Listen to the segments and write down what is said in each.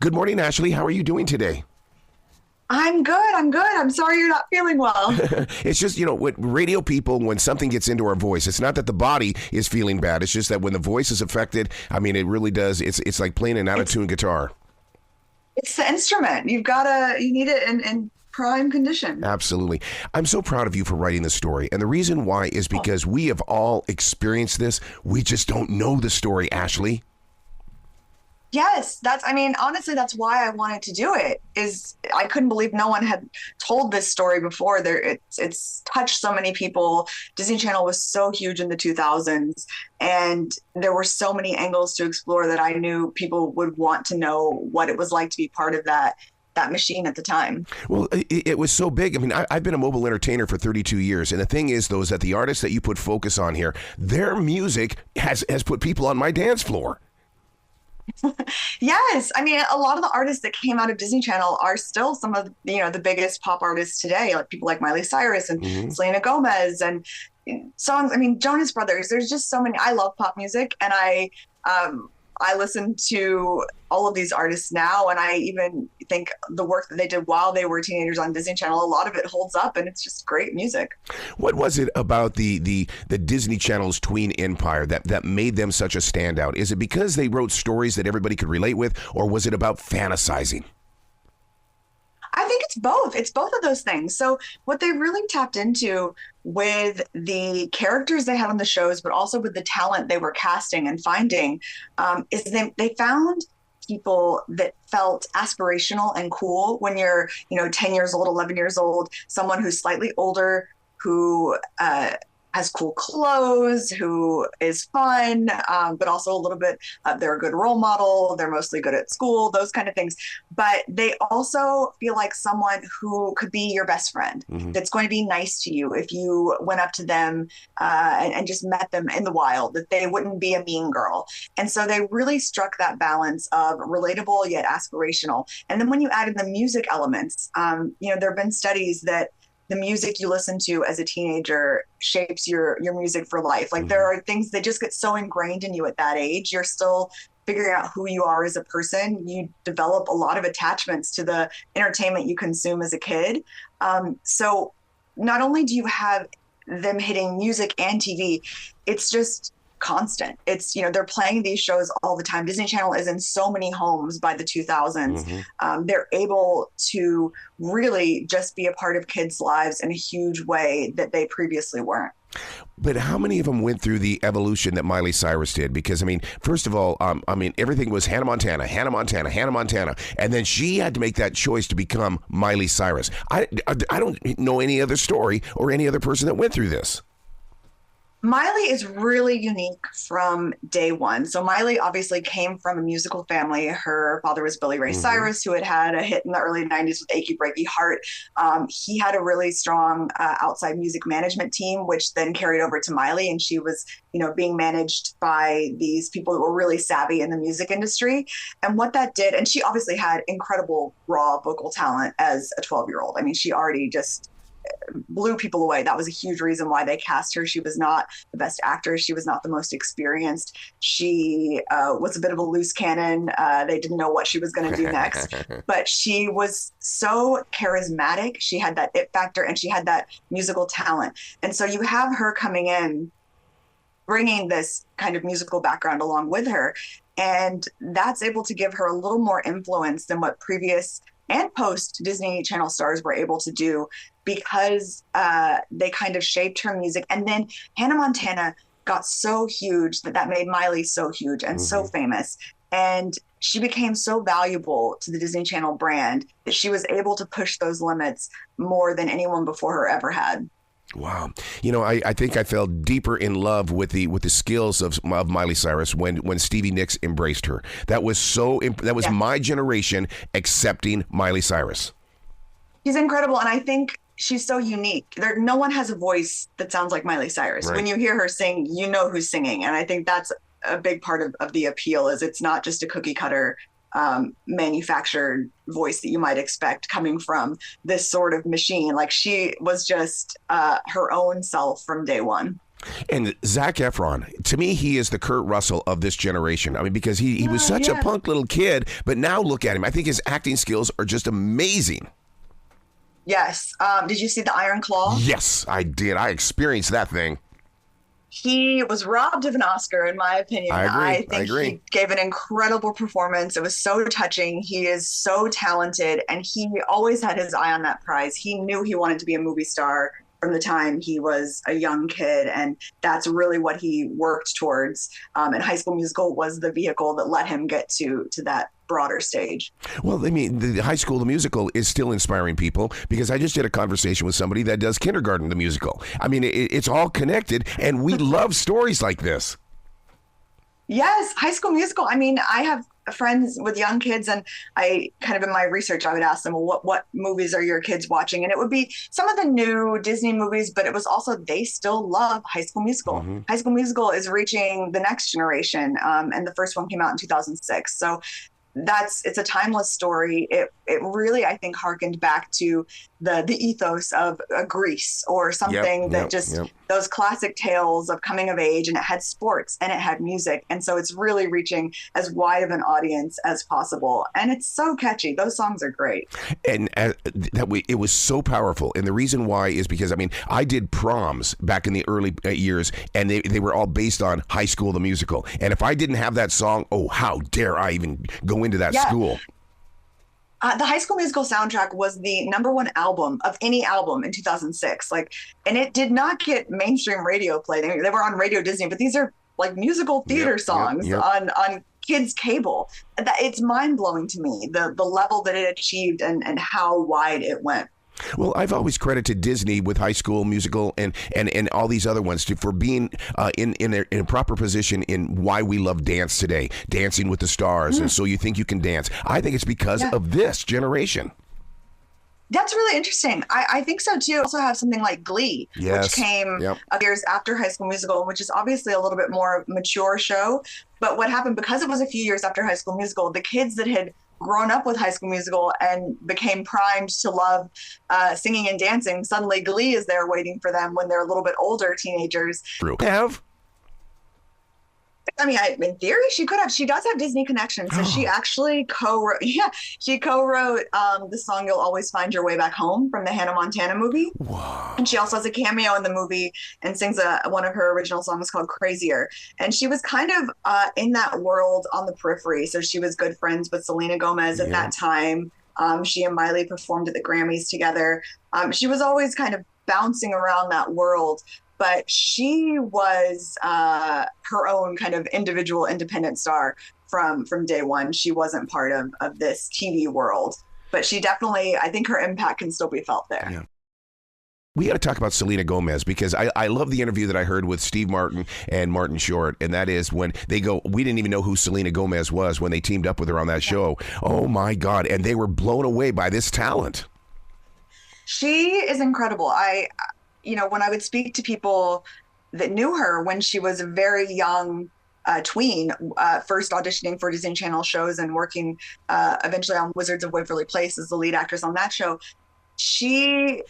Good morning, Ashley. How are you doing today? I'm good. I'm good. I'm sorry you're not feeling well. It's just, with radio people, when something gets into our voice, it's not that the body is feeling bad. It's just that when the voice is affected, I mean, it really does. It's like playing an out-of-tune guitar. It's the instrument. You need it in prime condition. Absolutely. I'm so proud of you for writing this story. And the reason why is because we have all experienced this. We just don't know the story, Ashley. Yes, honestly, that's why I wanted to do it. Is I couldn't believe no one had told this story before. It's touched so many people. Disney Channel was so huge in the 2000s, and there were so many angles to explore that I knew people would want to know what it was like to be part of that machine at the time. Well, it was so big. I mean, I've been a mobile entertainer for 32 years. And the thing is, though, is that the artists that you put focus on here, their music has put people on my dance floor. Yes, a lot of the artists that came out of Disney Channel are still some of the biggest pop artists today, like people like Miley Cyrus and Selena Gomez and songs. Jonas Brothers. There's just so many. I love pop music, and I listen to all of these artists now, and I even think the work that they did while they were teenagers on Disney Channel, a lot of it holds up, and it's just great music. What was it about the Disney Channel's tween empire that made them such a standout? Is it because they wrote stories that everybody could relate with, or was it about fantasizing? I think it's both. It's both of those things. So what they really tapped into with the characters they had on the shows, but also with the talent they were casting and finding, is they found people that felt aspirational and cool when you're, 10 years old, 11 years old, someone who's slightly older, who has cool clothes, who is fun, but also a little bit, they're a good role model. They're mostly good at school, those kind of things. But they also feel like someone who could be your best friend, that's going to be nice to you if you went up to them and just met them in the wild, that they wouldn't be a mean girl. And so they really struck that balance of relatable yet aspirational. And then when you add in the music elements, there have been studies that the music you listen to as a teenager shapes your music for life. Like there are things that just get so ingrained in you at that age. You're still figuring out who you are as a person. You develop a lot of attachments to the entertainment you consume as a kid. So not only do you have them hitting music and TV, it's just constant. It's, they're playing these shows all the time. Disney Channel is in so many homes by the 2000s. They're able to really just be a part of kids' lives in a huge way that they previously weren't. But how many of them went through the evolution that Miley Cyrus did? Because, first of all, everything was Hannah Montana, and then she had to make that choice to become Miley Cyrus. I don't know any other story or any other person that went through this. Miley is really unique from day one. So Miley obviously came from a musical family. Her father was Billy Ray Cyrus, who had a hit in the early 90s with Achy Breaky Heart. He had a really strong outside music management team, which then carried over to Miley. And she was, being managed by these people who were really savvy in the music industry. And what that did, and she obviously had incredible raw vocal talent as a 12-year-old. She already just blew people away. That was a huge reason why they cast her. She was not the best actress. She was not the most experienced. She was a bit of a loose cannon. They didn't know what she was going to do next. But she was so charismatic. She had that it factor, and she had that musical talent. And so you have her coming in, bringing this kind of musical background along with her. And that's able to give her a little more influence than what previous and post Disney Channel stars were able to do, because they kind of shaped her music. And then Hannah Montana got so huge that made Miley so huge and so famous. And she became so valuable to the Disney Channel brand that she was able to push those limits more than anyone before her ever had. Wow. I think I fell deeper in love with the skills of Miley Cyrus when Stevie Nicks embraced her. That was my generation accepting Miley Cyrus. She's incredible. And I think she's so unique. No one has a voice that sounds like Miley Cyrus. Right. When you hear her sing, you know who's singing. And I think that's a big part of the appeal, is it's not just a cookie cutter manufactured voice that you might expect coming from this sort of machine. Like, she was just her own self from day one. And Zac Efron, to me, he is the Kurt Russell of this generation. I mean, because he was such a punk little kid, but now look at him. I think his acting skills are just amazing. Yes. Did you see the Iron Claw? Yes, I did. I experienced that thing. He was robbed of an Oscar, in my opinion. I think agree. he gave an incredible performance. It was so touching. He is so talented, and he always had his eye on that prize. He knew he wanted to be a movie star from the time he was a young kid, and that's really what he worked towards. And High School Musical was the vehicle that let him get to that broader stage. Well, I mean, the High School the Musical is still inspiring people, because I just did a conversation with somebody that does Kindergarten the Musical. I mean, it's all connected, and we love stories like this. Yes, High School Musical. I mean, I have friends with young kids, and I kind of in my research, I would ask them, well, what movies are your kids watching? And it would be some of the new Disney movies, but it was also they still love High School Musical. Mm-hmm. High School Musical is reaching the next generation, and the first one came out in 2006. So it's a timeless story. It really, I think, harkened back to the ethos of Grease or something those classic tales of coming of age, and it had sports and it had music. And so it's really reaching as wide of an audience as possible. And it's so catchy. Those songs are great. And it was so powerful. And the reason why is because, I mean, I did proms back in the early years, and they were all based on High School the Musical. And if I didn't have that song, oh, how dare I even go into that school. The High School Musical soundtrack was the #1 album of any album in 2006. And it did not get mainstream radio play. They were on Radio Disney, but these are like musical theater songs on kids' cable. It's mind blowing to me, the level that it achieved and how wide it went. Well, I've always credited Disney with High School Musical and all these other ones for being in a proper position in why we love dance today, Dancing with the Stars, and So You Think You Can Dance. I think it's because of this generation. That's really interesting. I think so too. Also have something like Glee, which came years after High School Musical, which is obviously a little bit more mature show. But what happened, because it was a few years after High School Musical, the kids that had grown up with High School Musical and became primed to love singing and dancing, suddenly Glee is there waiting for them when they're a little bit older teenagers. I mean, in theory, she could have. She does have Disney connections, so she actually co-wrote. Yeah, she co-wrote the song "You'll Always Find Your Way Back Home" from the Hannah Montana movie. Wow. And she also has a cameo in the movie and sings one of her original songs called "Crazier." And she was kind of in that world on the periphery. So she was good friends with Selena Gomez at that time. She and Miley performed at the Grammys together. She was always kind of bouncing around that world. But she was her own kind of individual independent star from day one. She wasn't part of this TV world. But she definitely, I think her impact can still be felt there. Yeah. We got to talk about Selena Gomez, because I love the interview that I heard with Steve Martin and Martin Short. And that is when they go, we didn't even know who Selena Gomez was when they teamed up with her on that show. Oh, my God. And they were blown away by this talent. She is incredible. When I would speak to people that knew her when she was a very young tween, first auditioning for Disney Channel shows and working eventually on Wizards of Waverly Place as the lead actress on that show, she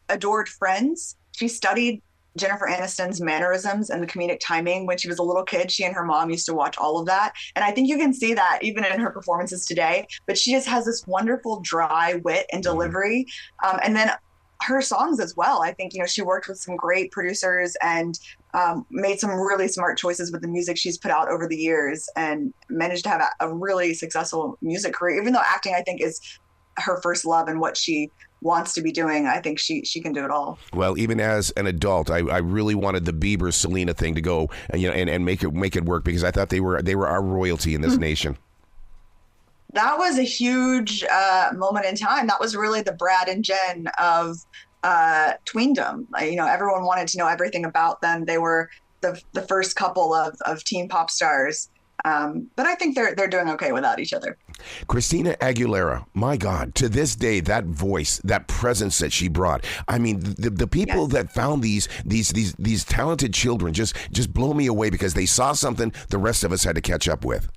adored Friends. She studied Jennifer Aniston's mannerisms and the comedic timing when she was a little kid. She and her mom used to watch all of that. And I think you can see that even in her performances today. But she just has this wonderful dry wit and delivery. And then her songs as well. I think, she worked with some great producers and made some really smart choices with the music she's put out over the years, and managed to have a really successful music career. Even though acting, I think, is her first love and what she wants to be doing, I think she can do it all. Well, even as an adult, I really wanted the Bieber Selena thing to go and make it work, because I thought they were our royalty in this nation. That was a huge moment in time. That was really the Brad and Jen of tweendom. Everyone wanted to know everything about them. They were the first couple of teen pop stars. But I think they're doing okay without each other. Christina Aguilera, my God, to this day, that voice, that presence that she brought. I mean, the people that found these talented children just blow me away, because they saw something the rest of us had to catch up with.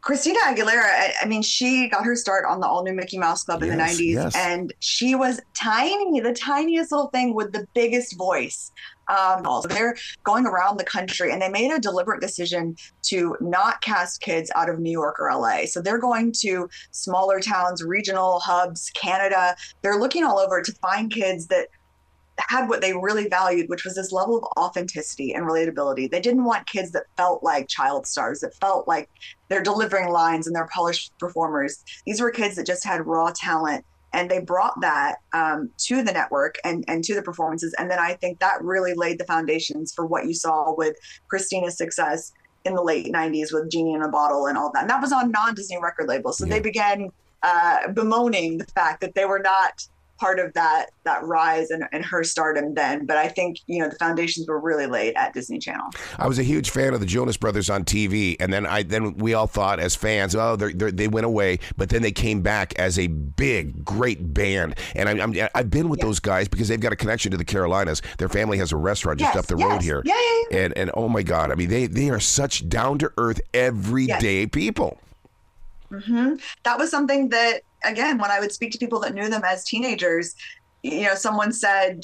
Christina Aguilera, I mean, she got her start on the all new Mickey Mouse Club in the Yes, 90s, yes. and she was tiny, the tiniest little thing with the biggest voice. Also, they're going around the country, and they made a deliberate decision to not cast kids out of New York or LA. So they're going to smaller towns, regional hubs, Canada. They're looking all over to find kids that had what they really valued, which was this level of authenticity and relatability. They didn't want kids that felt like child stars, that felt like they're delivering lines and they're polished performers. These were kids that just had raw talent. And they brought that to the network and to the performances. And then I think that really laid the foundations for what you saw with Christina's success in the late 90s with Genie in a Bottle and all that. And that was on non-Disney record labels. So Yeah. they began bemoaning the fact that they were not part of that rise and her stardom then. But I think, the foundations were really laid at Disney Channel. I was a huge fan of the Jonas Brothers on TV, and then we all thought as fans, oh, they went away, but then they came back as a big, great band. And I've been with those guys because they've got a connection to the Carolinas. Their family has a restaurant just up the road here. Yeah. And oh my God, I mean, they are such down to earth, everyday people. Mm-hmm. That was something that, again, when I would speak to people that knew them as teenagers, someone said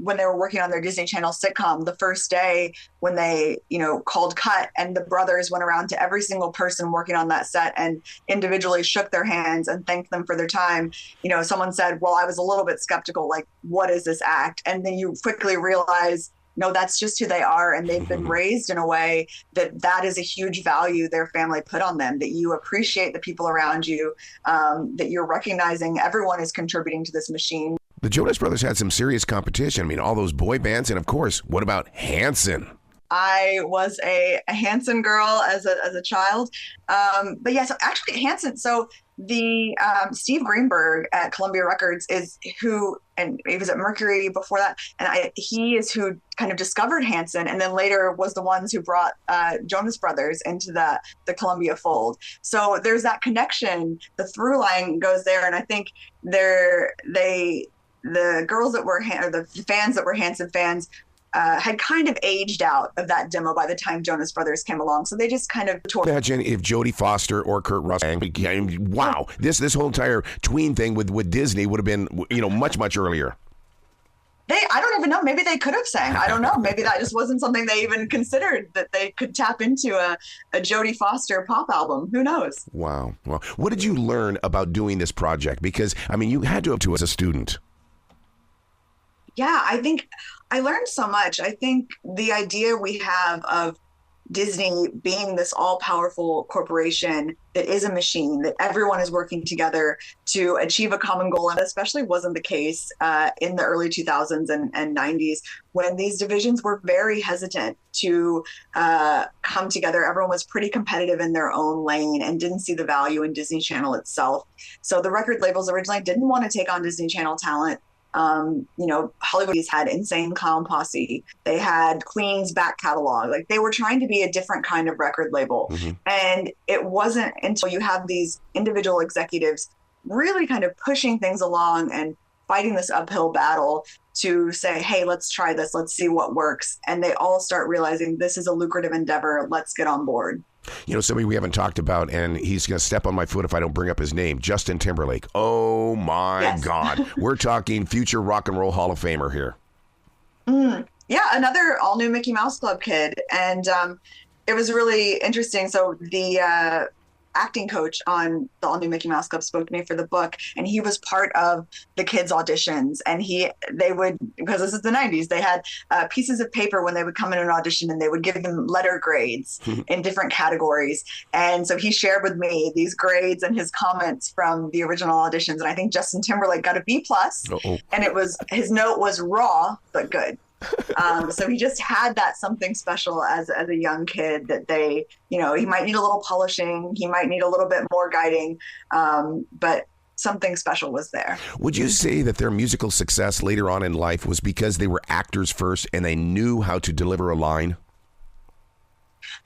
when they were working on their Disney Channel sitcom, the first day when they, called cut and the brothers went around to every single person working on that set and individually shook their hands and thanked them for their time. Someone said, well, I was a little bit skeptical, like, what is this act? And then you quickly realize, no, that's just who they are. And they've been raised in a way that is a huge value their family put on them, that you appreciate the people around you, that you're recognizing everyone is contributing to this machine. The Jonas Brothers had some serious competition. I mean, all those boy bands. And of course, what about Hanson? I was a Hanson girl as a child. But yeah, so actually Hanson, so the Steve Greenberg at Columbia Records is who, and he was at Mercury before that, and he is who kind of discovered Hanson, and then later was the ones who brought Jonas Brothers into the Columbia fold. So there's that connection. The through line goes there, and I think the girls that were or the fans that were Hanson fans had kind of aged out of that demo by the time Jonas Brothers came along. So they just kind of tore. Imagine if Jodie Foster or Kurt Russell, wow, this whole entire tween thing with Disney would have been, much, much earlier. I don't even know. Maybe they could have sang. I don't know. Maybe that just wasn't something they even considered, that they could tap into a Jodie Foster pop album. Who knows? Wow. Well, what did you learn about doing this project? Because, I mean, you had to as a student. Yeah, I think I learned so much. I think the idea we have of Disney being this all-powerful corporation that is a machine, that everyone is working together to achieve a common goal, and especially wasn't the case in the early 2000s and 90s, when these divisions were very hesitant to come together. Everyone was pretty competitive in their own lane and didn't see the value in Disney Channel itself. So the record labels originally didn't want to take on Disney Channel talent. Hollywood's had Insane Clown Posse. They had Queen's back catalog. Like, they were trying to be a different kind of record label. Mm-hmm. And it wasn't until you have these individual executives really kind of pushing things along and fighting this uphill battle to say, hey, let's try this. Let's see what works. And they all start realizing this is a lucrative endeavor. Let's get on board. Somebody we haven't talked about, and he's going to step on my foot if I don't bring up his name, Justin Timberlake. Oh, my God. We're talking future rock and roll Hall of Famer here. Yeah, another all-new Mickey Mouse Club kid. And it was really interesting. So the acting coach on the all-new Mickey Mouse Club spoke to me for the book, and he was part of the kids' auditions. And they would, because this is the 90s, they had pieces of paper when they would come in an audition, and they would give them letter grades in different categories. And so he shared with me these grades and his comments from the original auditions. And I think Justin Timberlake got a B+, and his note was raw but good. So he just had that something special as a young kid, that he might need a little polishing, he might need a little bit more guiding, but something special was there. Would you say that their musical success later on in life was because they were actors first and they knew how to deliver a line?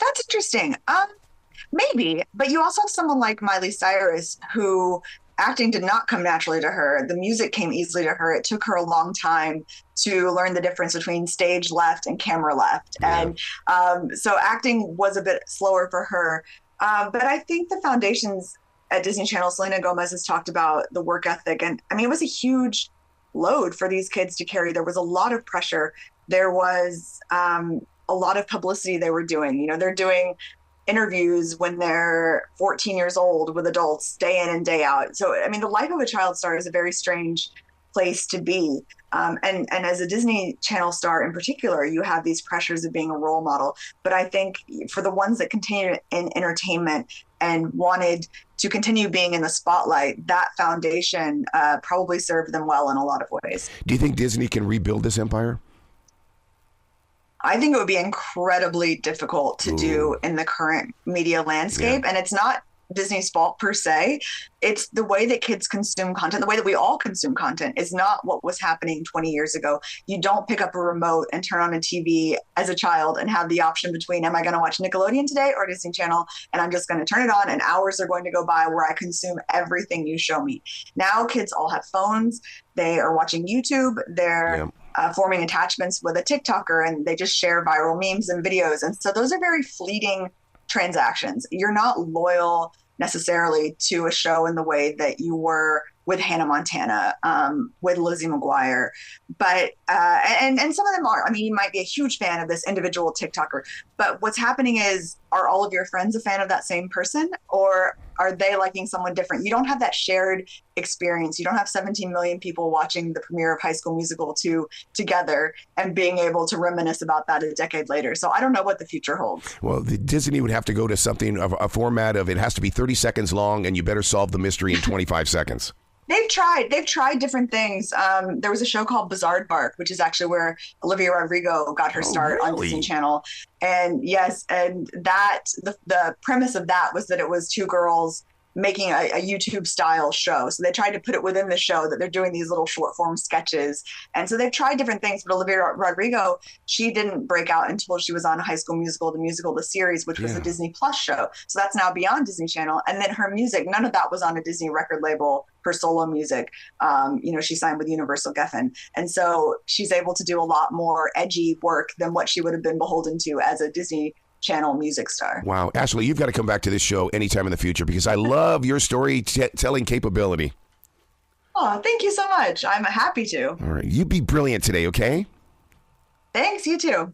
That's interesting. Maybe, but you also have someone like Miley Cyrus, who acting did not come naturally to her. The music came easily to her. It took her a long time to learn the difference between stage left and camera left. Yeah. And so acting was a bit slower for her. But I think the foundations at Disney Channel, Selena Gomez has talked about the work ethic. And I mean, it was a huge load for these kids to carry. There was a lot of pressure. There was a lot of publicity they were doing. You know, they're doing interviews when they're 14 years old with adults day in and day out. So, I mean, the life of a child star is a very strange place to be. And as a Disney Channel star in particular, you have these pressures of being a role model. But I think for the ones that continue in entertainment and wanted to continue being in the spotlight, that foundation probably served them well in a lot of ways. Do you think Disney can rebuild this empire? I think it would be incredibly difficult to do in the current media landscape. Yeah. And it's not Disney's fault per se. It's the way that kids consume content, the way that we all consume content is not what was happening 20 years ago. You don't pick up a remote and turn on a TV as a child and have the option between, am I going to watch Nickelodeon today or Disney Channel? And I'm just going to turn it on and hours are going to go by where I consume everything you show me. Now kids all have phones. They are watching YouTube. They're forming attachments with a TikToker and they just share viral memes and videos. And so those are very fleeting transactions. You're not loyal necessarily to a show in the way that you were with Hannah Montana, with Lizzie McGuire, but and some of them are. I mean, you might be a huge fan of this individual TikToker, but what's happening is, are all of your friends a fan of that same person, or are they liking someone different? You don't have that shared experience. You don't have 17 million people watching the premiere of High School Musical 2 together and being able to reminisce about that a decade later. So I don't know what the future holds. Well, Disney would have to go to something of a format of it has to be 30 seconds long and you better solve the mystery in 25 seconds. They've tried different things. There was a show called Bizarre Bark, which is actually where Olivia Rodrigo got her start on Disney Channel. And yes, and that the premise of that was that it was two girls making a YouTube style show. So they tried to put it within the show that they're doing these little short form sketches. And so they've tried different things, but Olivia Rodrigo, she didn't break out until she was on High School Musical, the series, which was a Disney Plus show. So that's now beyond Disney Channel. And then her music, none of that was on a Disney record label, her solo music. She signed with Universal Geffen. And so she's able to do a lot more edgy work than what she would have been beholden to as a Disney Channel music star. Wow. Ashley, you've got to come back to this show anytime in the future because I love your storytelling capability. Oh, thank you so much. I'm happy to. All right. You be brilliant today, okay? Thanks. You too.